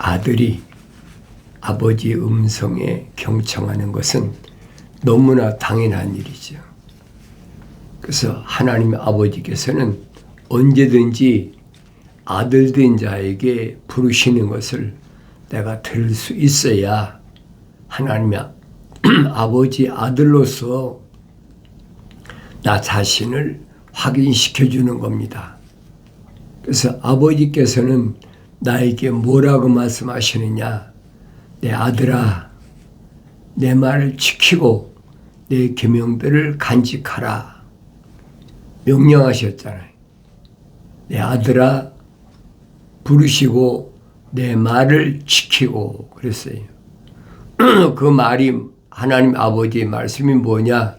아들이 아버지 음성에 경청하는 것은 너무나 당연한 일이죠. 그래서 하나님 아버지께서는 언제든지 아들된 자에게 부르시는 것을 내가 들을 수 있어야 하나님의 아버지 아들로서 나 자신을 확인시켜 주는 겁니다. 그래서 아버지께서는 나에게 뭐라고 말씀하시느냐? 내 아들아, 내 말을 지키고 내 계명들을 간직하라. 명령하셨잖아요. 내 아들아, 부르시고 내 말을 지키고 그랬어요. 그 말이 하나님 아버지의 말씀이 뭐냐?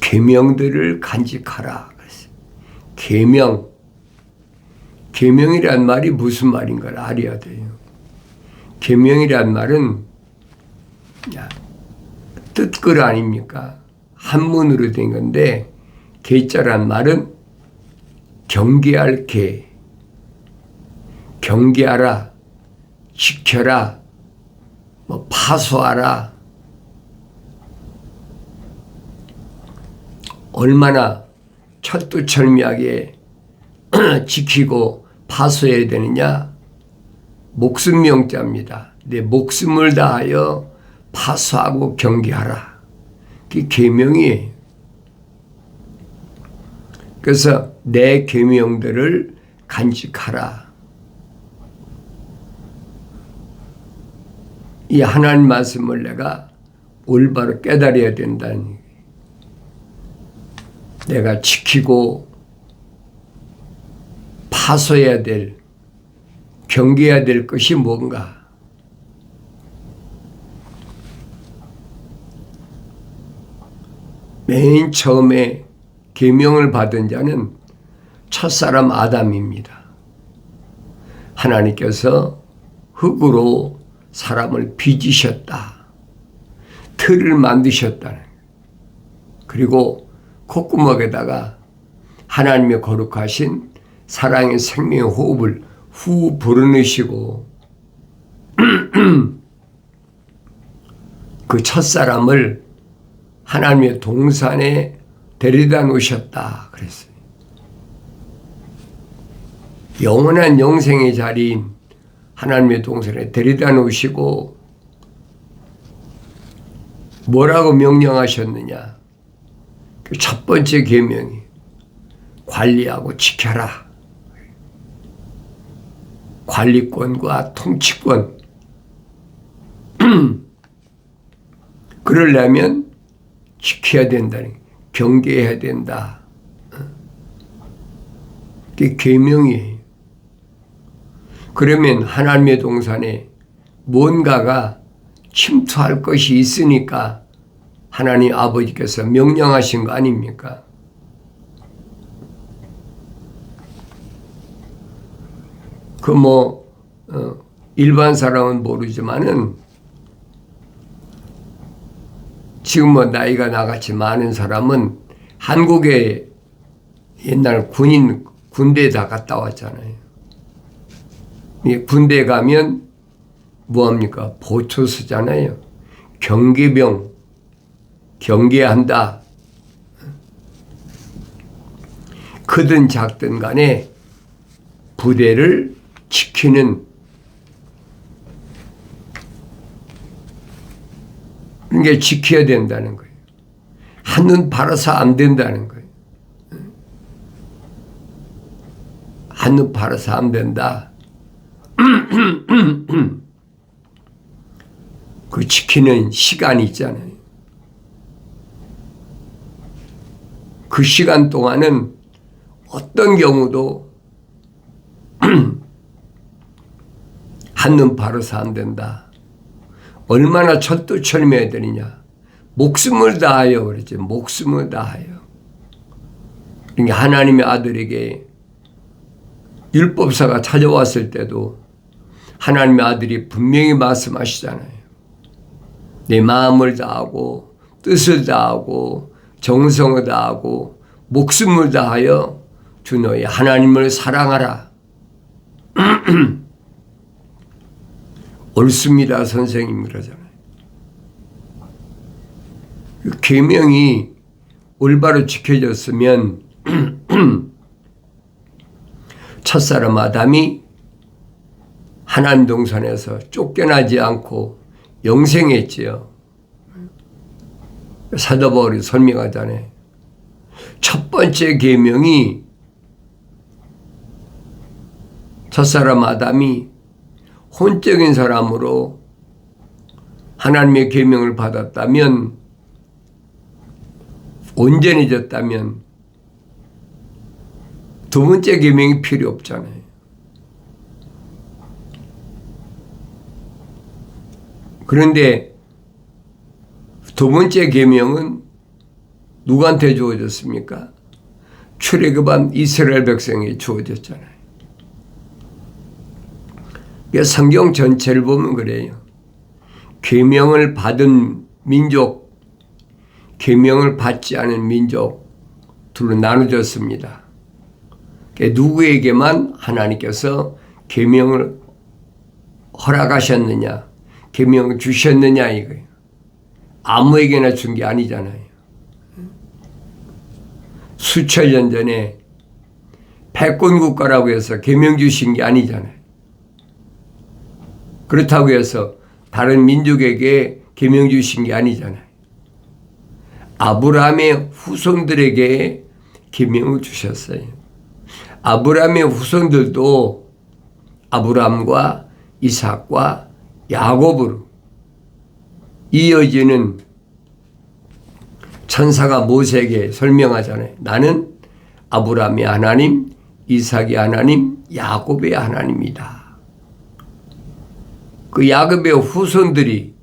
계명들을 간직하라 그랬어요. 계명이란 말이 무슨 말인 걸 알아야 돼요. 계명이란 말은 뜻글 아닙니까? 한문으로 된 건데 계자란 말은 경계할 계, 경계하라, 지켜라, 파수하라. 얼마나 철두철미하게 지키고 파수해야 되느냐? 목숨 명자입니다. 내 목숨을 다하여 파수하고 경계하라. 그게 계명이에요. 그래서 내 계명들을 간직하라. 이 하나님 말씀을 내가 올바로 깨달아야 된다는 얘기예요. 내가 지키고 파수해야 될, 경계해야 될 것이 뭔가? 맨 처음에 계명을 받은 자는 첫사람 아담입니다. 하나님께서 흙으로 사람을 빚으셨다. 틀을 만드셨다는. 그리고 콧구멍에다가 하나님의 거룩하신 사랑의 생명의 호흡을 후 불어넣으시고 그 첫사람을 하나님의 동산에 데려다 놓으셨다 그랬어요. 영원한 영생의 자리인 하나님의 동산에 데려다 놓으시고 뭐라고 명령하셨느냐? 그 첫 번째 계명이 관리하고 지켜라. 관리권과 통치권. 그러려면 지켜야 된다는, 경계해야 된다. 그게 계명이에요. 그러면 하나님의 동산에 뭔가가 침투할 것이 있으니까 하나님 아버지께서 명령하신 거 아닙니까? 일반 사람은 모르지만은 지금 나이가 나같이 많은 사람은 한국에 옛날 군대에 다 갔다 왔잖아요. 군대에 가면 뭐합니까? 보초 쓰잖아요. 경계병, 경계한다. 크든 작든 간에 부대를 지키는, 이게 지켜야 된다는 거예요. 한눈 팔아서 안 된다는 거예요. 한눈 팔아서 안 된다. 그 지키는 시간이 있잖아요. 그 시간 동안은 어떤 경우도 한눈 팔아서 안 된다. 얼마나 철두철미해야 되느냐. 목숨을 다하여 그랬지. 목숨을 다하여. 그러니까 하나님의 아들에게 율법사가 찾아왔을 때도 하나님의 아들이 분명히 말씀하시잖아요. 내 마음을 다하고 뜻을 다하고 정성을 다하고 목숨을 다하여 주 너의 하나님을 사랑하라. 옳습니다, 선생님 그러잖아요. 계명이 올바로 지켜졌으면 첫사람 아담이 하나님 동산에서 쫓겨나지 않고 영생했지요. 사도 바울이 설명하잖아요. 첫 번째 계명이 첫사람 아담이 혼적인 사람으로 하나님의 계명을 받았다면, 온전해졌다면 두 번째 계명이 필요 없잖아요. 그런데 두 번째 계명은 누구한테 주어졌습니까? 출애굽한 이스라엘 백성에 주어졌잖아요. 성경 전체를 보면 그래요. 계명을 받은 민족, 계명을 받지 않은 민족 둘로 나눠졌습니다. 누구에게만 하나님께서 계명을 허락하셨느냐, 계명을 주셨느냐 이거예요. 아무에게나 준 게 아니잖아요. 수천 년 전에 패권 국가라고 해서 계명 주신 게 아니잖아요. 그렇다고 해서 다른 민족에게 계명 주신 게 아니잖아요. 아브라함의 후손들에게 계명을 주셨어요. 아브라함의 후손들도 아브라함과 이삭과 야곱으로 이어지는, 천사가 모세에게 설명하잖아요. 나는 아브라함의 하나님, 이삭의 하나님, 야곱의 하나님이다. 그 야곱의 후손들이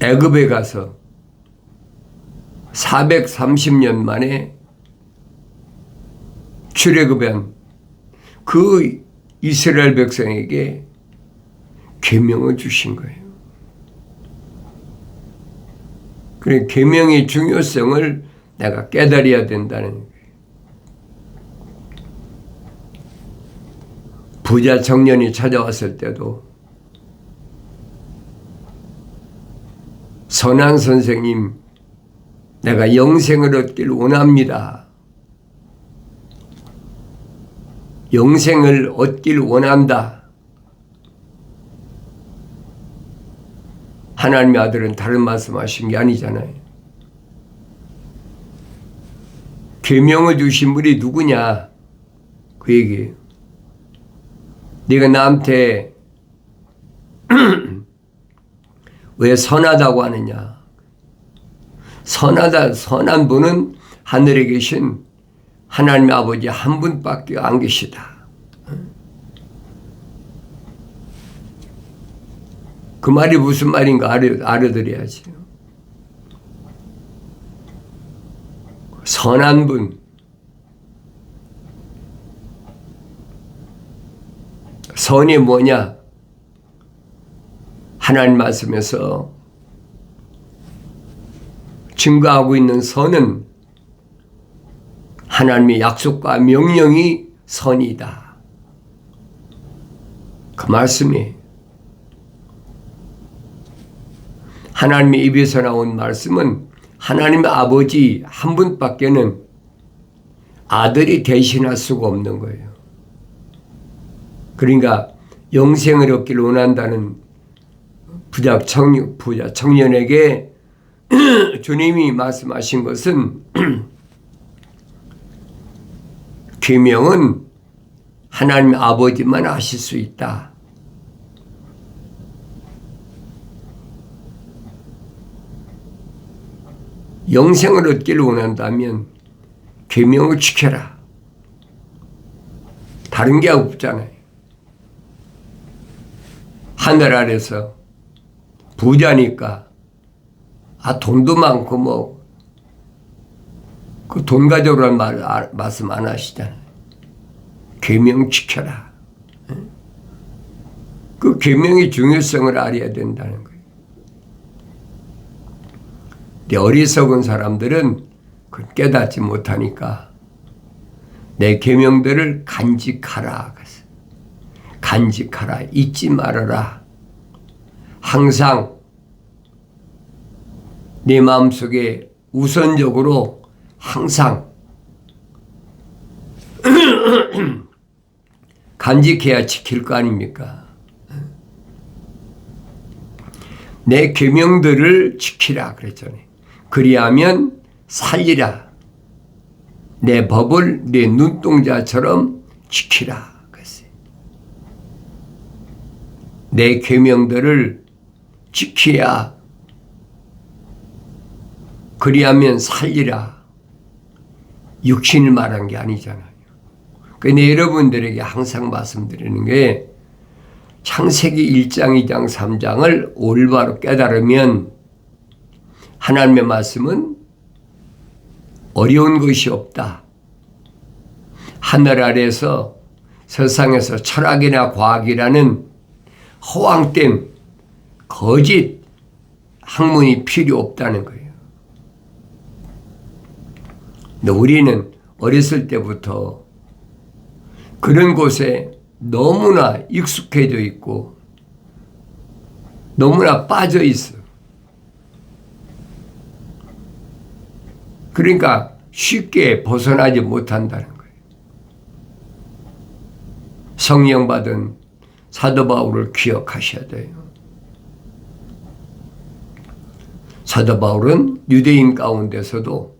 애굽에 가서 430년 만에 출애굽한 그 이스라엘 백성에게 계명을 주신 거예요. 그래, 계명의 중요성을 내가 깨달아야 된다는 거예요. 부자 청년이 찾아왔을 때도 선한 선생님, 내가 영생을 얻길 원합니다. 영생을 얻길 원한다. 하나님의 아들은 다른 말씀하신 게 아니잖아요. 계명을 주신 분이 누구냐? 그 얘기예요. 네가 나한테 왜 선하다고 하느냐? 선한 분은 하늘에 계신 하나님의 아버지 한 분밖에 안 계시다. 그 말이 무슨 말인가 알아들어야지. 선한 분, 선이 뭐냐? 하나님 말씀에서 증거하고 있는 선은 하나님의 약속과 명령이 선이다. 그 말씀이 하나님의 입에서 나온 말씀은 하나님의 아버지 한 분밖에는 아들이 대신할 수가 없는 거예요. 그러니까 영생을 얻기를 원한다는 부자 청년에게 주님이 말씀하신 것은 계명은 하나님 아버지만 아실 수 있다. 영생을 얻기를 원한다면 계명을 지켜라. 다른 게 없잖아요. 하늘 아래서 부자니까 돈도 많고 뭐 그 돈 가져오라는 말씀 안 하시잖아요. 계명 지켜라. 그 계명의 중요성을 알아야 된다는 거예요. 근데 어리석은 사람들은 그걸 깨닫지 못하니까 내 계명들을 간직하라. 간직하라. 잊지 말아라. 항상 내 마음속에 우선적으로 항상 간직해야 지킬 거 아닙니까? 내 계명들을 지키라 그랬잖아요. 그리하면 살리라. 내 법을 내 눈동자처럼 지키라 그랬어요. 내 계명들을 지켜야 그리하면 살리라. 육신을 말한 게 아니잖아요. 그런데 여러분들에게 항상 말씀드리는 게 창세기 1장, 2장, 3장을 올바로 깨달으면 하나님의 말씀은 어려운 것이 없다. 하늘 아래서 세상에서 철학이나 과학이라는 허황된 거짓 학문이 필요 없다는 거예요. 근데 우리는 어렸을 때부터 그런 곳에 너무나 익숙해져 있고 너무나 빠져 있어. 그러니까 쉽게 벗어나지 못한다는 거예요. 성령 받은 사도 바울을 기억하셔야 돼요. 사도 바울은 유대인 가운데서도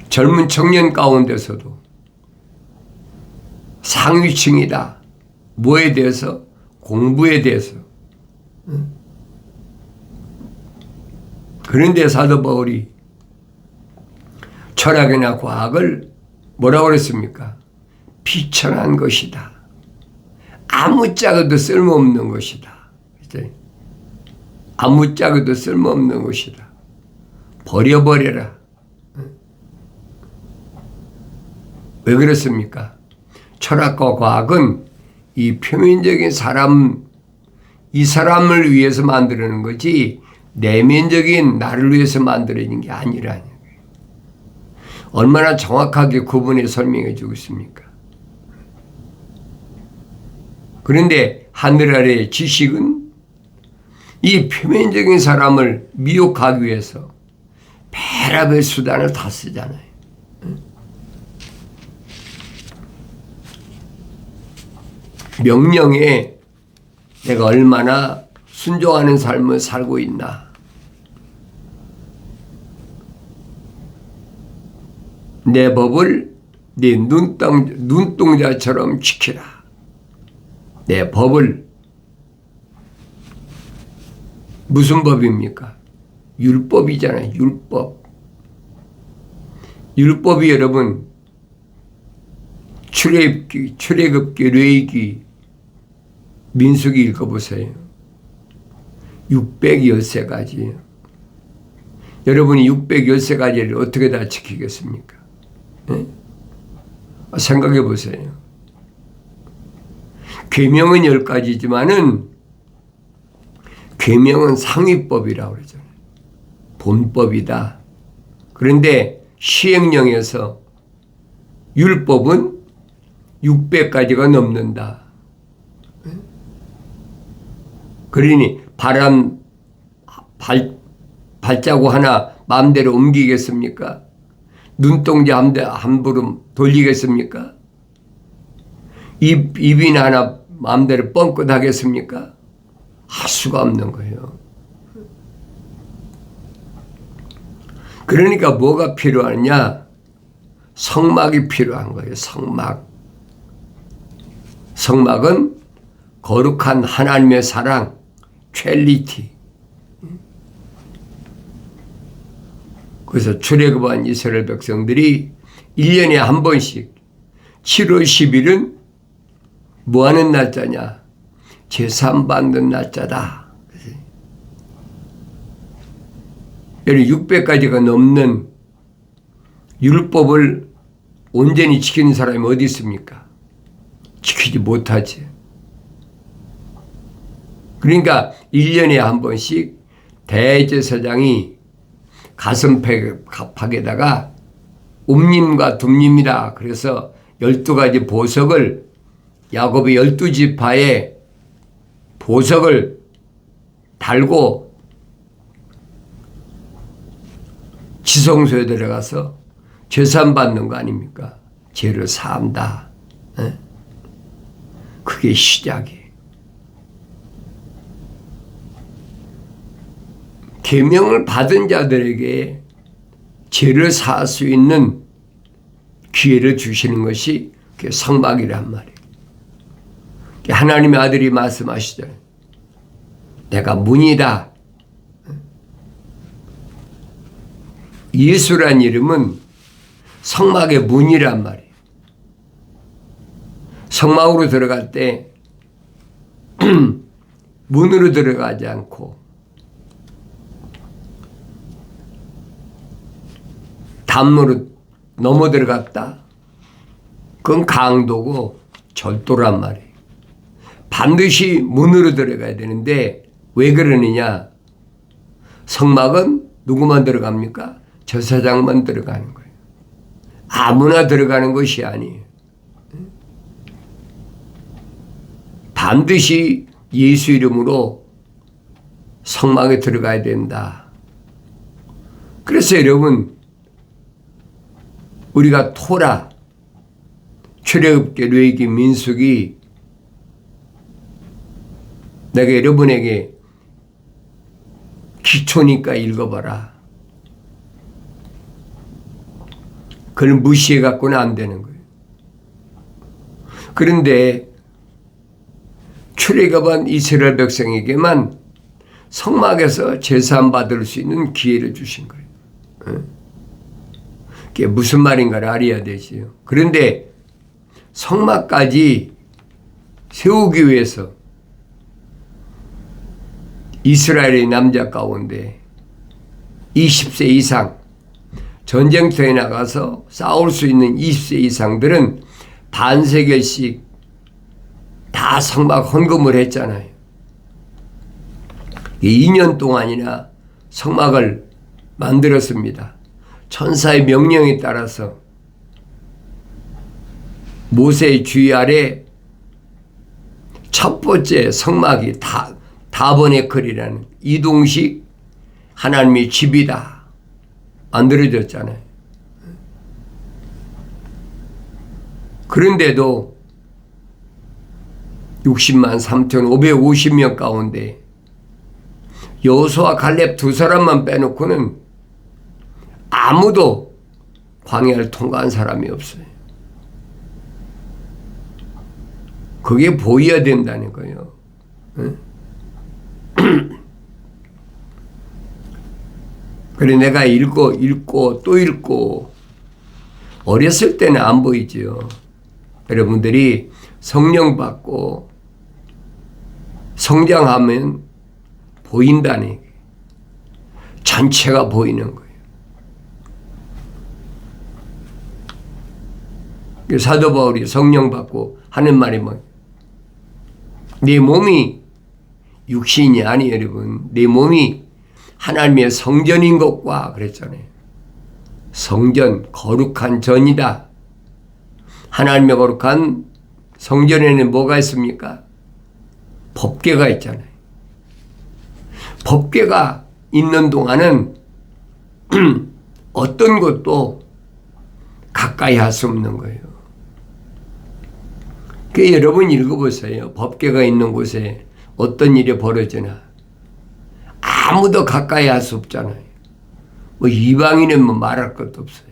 젊은 청년 가운데서도 상위층이다. 뭐에 대해서? 공부에 대해서. 그런데 사도 바울이 철학이나 과학을 뭐라고 그랬습니까? 비천한 것이다. 아무짝에도 쓸모없는 것이다. 아무짝에도 쓸모없는 것이다. 버려버려라. 왜 그렇습니까? 철학과 과학은 이 표면적인 이 사람을 위해서 만드는 거지 내면적인 나를 위해서 만들어진 게 아니라는 거예요. 얼마나 정확하게 구분해 설명해 주고 있습니까? 그런데 하늘 아래의 지식은 이 표면적인 사람을 미혹하기 위해서 별의별 수단을 다 쓰잖아요. 명령에 내가 얼마나 순종하는 삶을 살고 있나. 내 법을 네 눈동자처럼 지키라. 내 법을. 무슨 법입니까? 율법이잖아요. 율법. 율법이 여러분 출애굽기, 레위기, 민수기 읽어보세요. 613가지예요. 여러분이 613가지를 어떻게 다 지키겠습니까? 네? 생각해 보세요. 계명은 10가지지만은 계명은 상위법이라고 그러잖아요. 본법이다. 그런데 시행령에서 율법은 600가지가 넘는다. 그러니 발자국 하나 마음대로 옮기겠습니까? 눈동자 함부로 돌리겠습니까? 입이나 하나 마음대로 뻥끗하겠습니까? 할 수가 없는 거예요. 그러니까 뭐가 필요하냐? 성막이 필요한 거예요. 성막. 성막은 거룩한 하나님의 사랑, 퀄리티. 그래서 출애굽한 이스라엘 백성들이 1년에 한 번씩 7월 10일은 뭐 하는 날짜냐? 제사 받는 날짜다. 여러분 600가지가 넘는 율법을 온전히 지키는 사람이 어디 있습니까? 지키지 못하지. 그러니까 1년에 한 번씩 대제사장이 가슴팍에다가 옴님과 둠님이라. 그래서 12가지 보석을 야곱의 12지파에 보석을 달고 지성소에 들어가서 제산 받는 거 아닙니까? 죄를 사한다. 그게 시작이에요. 계명을 받은 자들에게 죄를 사할 수 있는 기회를 주시는 것이 성막이란 말이에요. 하나님의 아들이 말씀하시잖아요. 내가 문이다. 예수란 이름은 성막의 문이란 말이에요. 성막으로 들어갈 때 문으로 들어가지 않고 담으로 넘어 들어갔다. 그건 강도고 절도란 말이에요. 반드시 문으로 들어가야 되는데 왜 그러느냐? 성막은 누구만 들어갑니까? 제사장만 들어가는 거예요. 아무나 들어가는 것이 아니에요. 반드시 예수 이름으로 성막에 들어가야 된다. 그래서 여러분, 우리가 토라, 출애굽기, 레위기, 민수기 내가 여러분에게 기초니까 읽어봐라. 그걸 무시해 갖고는 안 되는 거예요. 그런데 출애굽한 이스라엘 백성에게만 성막에서 제사함 받을 수 있는 기회를 주신 거예요. 그게 무슨 말인가를 알아야 되지요. 그런데 성막까지 세우기 위해서 이스라엘의 남자 가운데 20세 이상 전쟁터에 나가서 싸울 수 있는 20세 이상들은 반세겔씩 다 성막 헌금을 했잖아요. 2년 동안이나 성막을 만들었습니다. 천사의 명령에 따라서 모세의 주의 아래 첫 번째 성막이 다버네클이라는 이동식 하나님의 집이다 만들어졌잖아요. 그런데도 60만 3,550명 가운데 여호수아 갈렙 두 사람만 빼놓고는 아무도 광야를 통과한 사람이 없어요. 그게 보여야 된다는 거예요. 그래 내가 읽고 또 읽고 어렸을 때는 안 보이죠. 여러분들이 성령 받고 성장하면 보인다니 전체가 보이는 거예요. 사도 바울이 성령 받고 하는 말이 뭐 내 몸이 육신이 아니 여러분 내 몸이 하나님의 성전인 것과 그랬잖아요. 성전 거룩한 전이다. 하나님의 거룩한 성전에는 뭐가 있습니까? 법궤가 있잖아요. 법궤가 있는 동안은 어떤 것도 가까이 할 수 없는 거예요. 그 여러분 읽어보세요. 법궤가 있는 곳에 어떤 일이 벌어지나 아무도 가까이 할 수 없잖아요. 뭐 이방인은 뭐 말할 것도 없어요.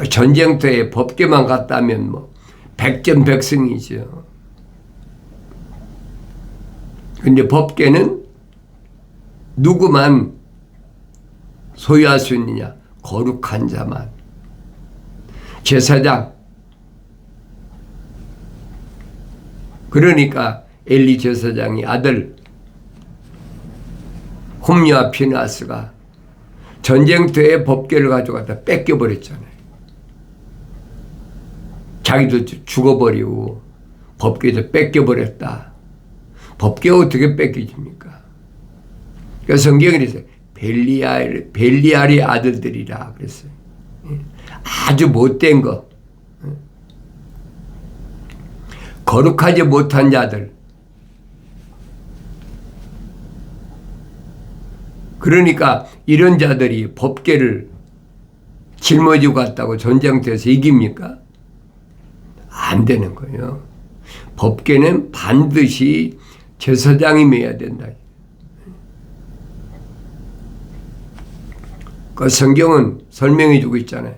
전쟁터에 법궤만 갔다면 뭐 백전백승이죠. 근데 법궤는 누구만 소유할 수 있느냐? 거룩한 자만. 제사장. 그러니까 엘리 제사장이 아들 홈리와 피나스가 전쟁터에 법궤를 가져갔다 뺏겨버렸잖아요. 자기도 죽어버리고 법궤도 뺏겨버렸다. 법궤 어떻게 뺏겨집니까? 그러니까 성경에 그랬어요. 벨리알의 아들들이라 그랬어요. 아주 못된 거, 거룩하지 못한 자들, 그러니까 이런 자들이 법궤를 짊어지고 갔다고 전쟁터에서 이깁니까? 안 되는 거예요. 법궤는 반드시 제사장이 매야 된다. 그 성경은 설명해 주고 있잖아요.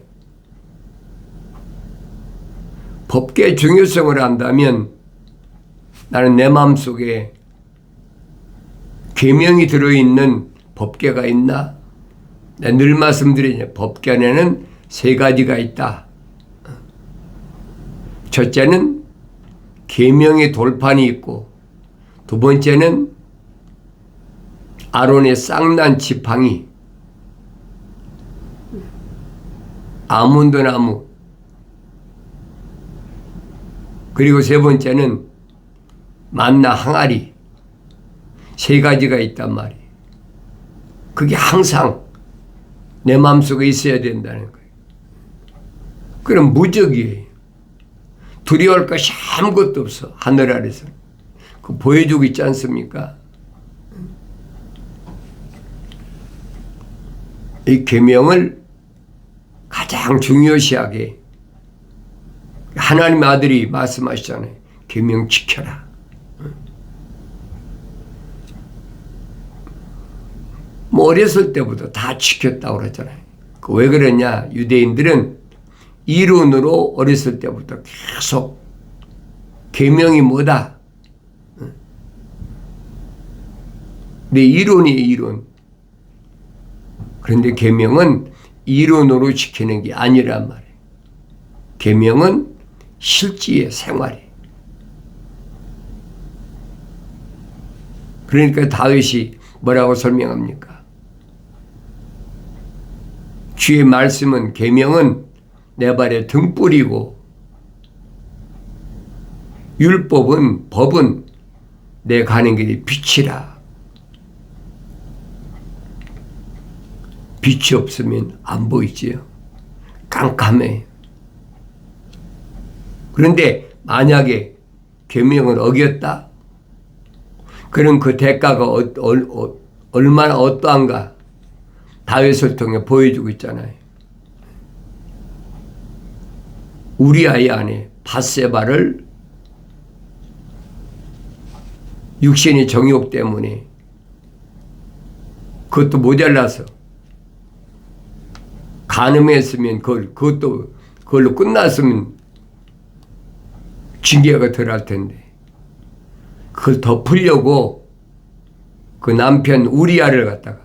법궤의 중요성을 안다면 나는 내 마음속에 계명이 들어있는 법궤가 있나? 내가 늘 말씀드리냐. 법궤 안에는 세 가지가 있다. 첫째는 계명의 돌판이 있고, 두 번째는 아론의 쌍난 지팡이, 아몬드 나무, 그리고 세 번째는 만나 항아리, 세 가지가 있단 말이에요. 그게 항상 내 마음속에 있어야 된다는 거예요. 그럼 무적이에요. 두려워할 것이 아무것도 없어. 하늘 아래서. 그 보여주고 있지 않습니까? 이 계명을 가장 중요시하게 하나님의 아들이 말씀하시잖아요. 계명 지켜라. 뭐 어렸을 때부터 다 지켰다고 그랬잖아요. 왜 그러냐? 유대인들은 이론으로 어렸을 때부터 계속 계명이 뭐다? 내 이론이에요, 이론. 그런데 계명은 이론으로 지키는 게 아니란 말이에요. 계명은 실지의 생활이에요. 그러니까 다윗이 뭐라고 설명합니까? 주의 말씀은, 계명은 내 발에 등불이고 율법은, 법은 내 가는 길이 빛이라. 빛이 없으면 안 보이지요. 깜깜해. 그런데 만약에 계명을 어겼다? 그럼 그 대가가 얼마나 어떠한가? 다윗을 통해 보여주고 있잖아요. 우리아의 아내 밧세바를 육신의 정욕 때문에, 그것도 모자라서 간음했으면 그걸로 끝났으면 징계가 덜할 텐데, 그걸 덮으려고 그 남편 우리아를 갖다가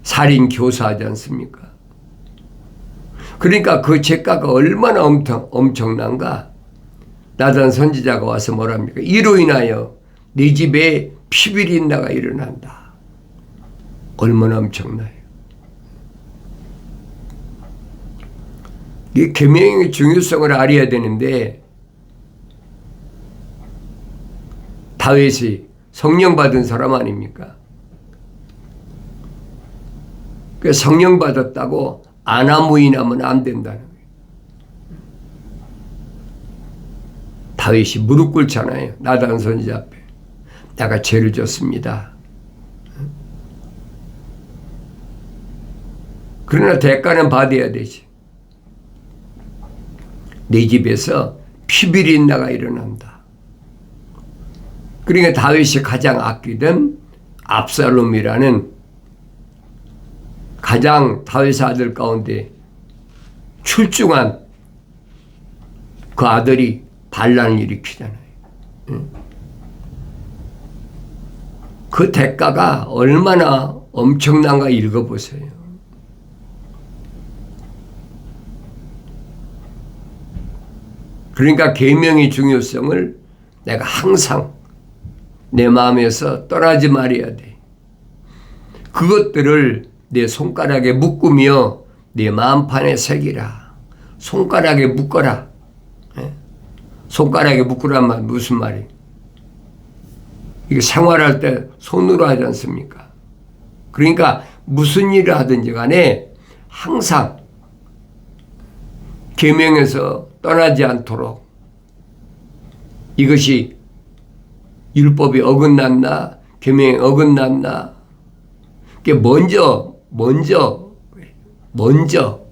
살인 교사하지 않습니까? 그러니까 그 죄가가 얼마나 엄청난가? 나단 선지자가 와서 뭐랍니까? 이로 인하여 네 집에 피비린내가 일어난다. 얼마나 엄청나요? 이 계명의 중요성을 알아야 되는데, 다윗이 성령 받은 사람 아닙니까? 그 성령 받았다고 안하무인하면 안 된다는 거예요. 다윗이 무릎 꿇잖아요. 나단 선지자 앞에. 내가 죄를 졌습니다. 그러나 대가는 받아야 되지. 내 집에서 피비린내가 일어난다. 그러니까 다윗이 가장 아끼던 압살롬이라는 가장 다윗의 아들 가운데 출중한 그 아들이 반란을 일으키잖아요. 그 대가가 얼마나 엄청난가 읽어보세요. 그러니까 계명의 중요성을 내가 항상 내 마음에서 떠나지 말아야 돼. 그것들을 내 손가락에 묶으며 내 마음판에 새기라. 손가락에 묶어라. 손가락에 묶으란 말 무슨 말이에요? 이게 생활할 때 손으로 하지 않습니까? 그러니까 무슨 일을 하든지 간에 항상 계명에서 떠나지 않도록. 이것이 율법이 어긋났나 계명이 어긋났나. 먼저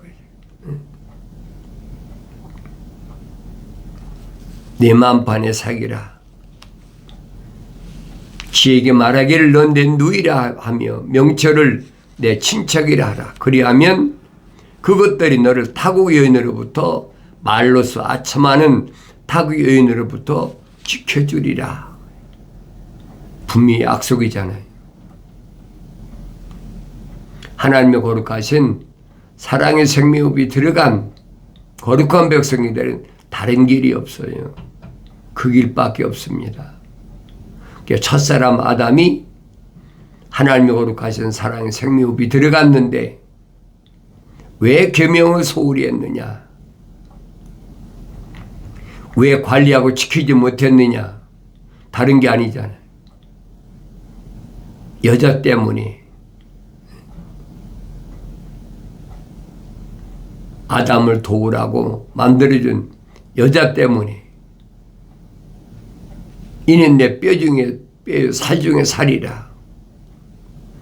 내 만판에 사기라. 지에게 말하기를 넌 내 누이라 하며 명철을 내 친척이라 하라. 그리하면 그것들이 너를 타국 여인으로부터 말로써 아첨하는 타국 여인으로부터 지켜주리라. 분명히 약속이잖아요. 하나님의 거룩하신 사랑의 생명흡이 들어간 거룩한 백성이들은 다른 길이 없어요. 그 길밖에 없습니다. 첫사람 아담이 하나님의 거룩하신 사랑의 생명흡이 들어갔는데 왜 계명을 소홀히 했느냐? 왜 관리하고 지키지 못했느냐? 다른 게 아니잖아요. 여자 때문에. 아담을 도우라고 만들어준 여자 때문에. 이는 내 뼈 중에 뼈, 살 중에 살이라.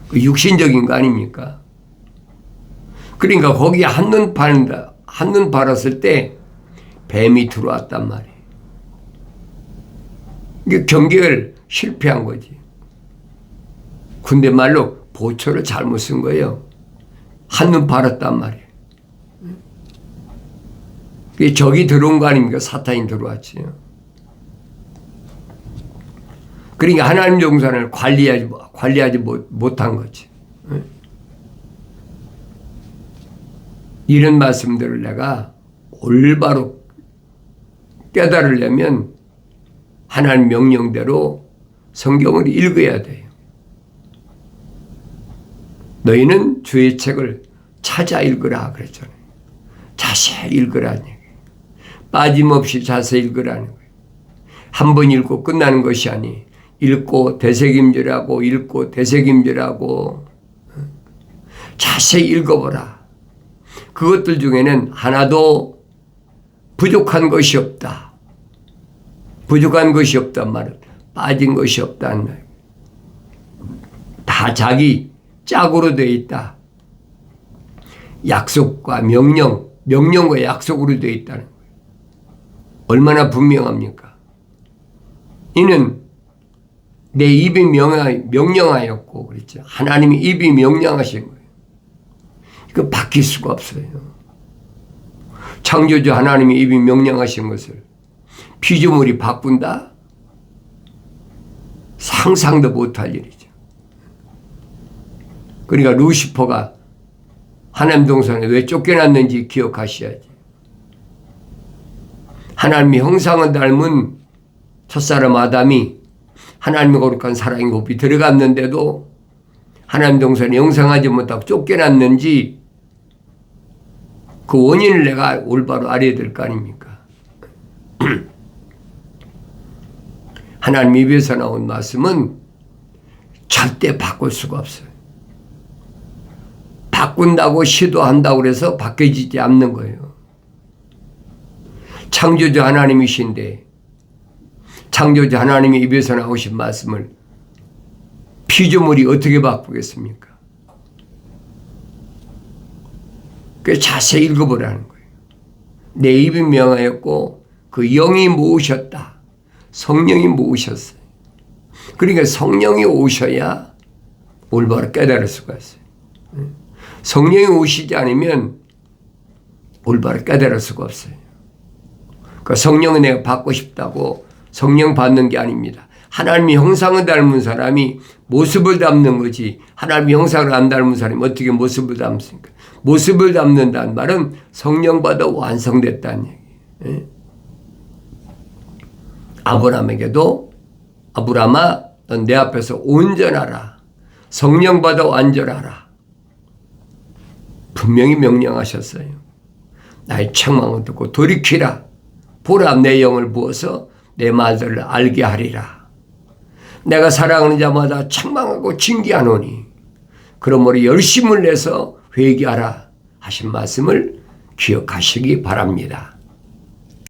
그 육신적인 거 아닙니까? 그러니까 거기에 한눈 팔았을 때 뱀이 들어왔단 말이에요. 이게 경계를 실패한 거지. 근데 말로 보초를 잘못 쓴 거예요. 한눈 팔았단 말이에요. 적이 들어온 거 아닙니까? 사탄이 들어왔지요. 그러니까 하나님 정산을 관리하지 못한 거지. 이런 말씀들을 내가 올바로 깨달으려면 하나님 명령대로 성경을 읽어야 돼요. 너희는 주의 책을 찾아 읽으라 그랬잖아요. 자세히 읽으라는 얘기예요. 빠짐없이 자세히 읽으라는 거예요. 한 번 읽고 끝나는 것이 아니, 읽고 되새김질하고 읽고 되새김질하고 자세히 읽어보라. 그것들 중에는 하나도 부족한 것이 없다. 부족한 것이 없단 말은 빠진 것이 없다는 말이에요. 다 자기 짝으로 되어 있다. 약속과 명령과 약속으로 되어 있다는 거예요. 얼마나 분명합니까? 이는 내 입이 명령하였고 그랬죠. 하나님이 입이 명령하신 거예요. 이거 바뀔 수가 없어요. 창조주 하나님이 입이 명령하신 것을 피조물이 바꾼다? 상상도 못할 일이죠. 그러니까 루시퍼가 하나님 동산에 왜 쫓겨났는지 기억하셔야지. 하나님의 형상을 닮은 첫사람 아담이 하나님의 거룩한 사랑의 호흡이 들어갔는데도 하나님 동산에 형상하지 못하고 쫓겨났는지 그 원인을 내가 올바로 알아야 될 거 아닙니까? 하나님 입에서 나온 말씀은 절대 바꿀 수가 없어요. 바꾼다고 시도한다고 해서 바뀌어지지 않는 거예요. 창조주 하나님이신데 창조주 하나님의 입에서 나오신 말씀을 피조물이 어떻게 바꾸겠습니까? 그래서 자세히 읽어보라는 거예요. 내 입이 명하였고 그 영이 모으셨다. 성령이 모으셨어요. 그러니까 성령이 오셔야 올바로 깨달을 수가 있어요. 성령이 오시지 않으면 올바로 깨달을 수가 없어요. 그 성령을 내가 받고 싶다고 성령 받는 게 아닙니다. 하나님의 형상을 닮은 사람이 모습을 담는 거지 하나님의 형상을 안 닮은 사람이 어떻게 모습을 담습니까? 모습을 담는다는 말은 성령 받아 완성됐다는 얘기예요. 아브라함에게도 아브라함아 넌 내 앞에서 온전하라. 성령 받아 완전하라. 분명히 명령하셨어요. 나의 책망을 듣고 돌이키라. 보라 내 영을 부어서 내 말들을 알게 하리라. 내가 사랑하는 자마다 책망하고 징계하노니 그러므로 열심을 내서 회개하라 하신 말씀을 기억하시기 바랍니다.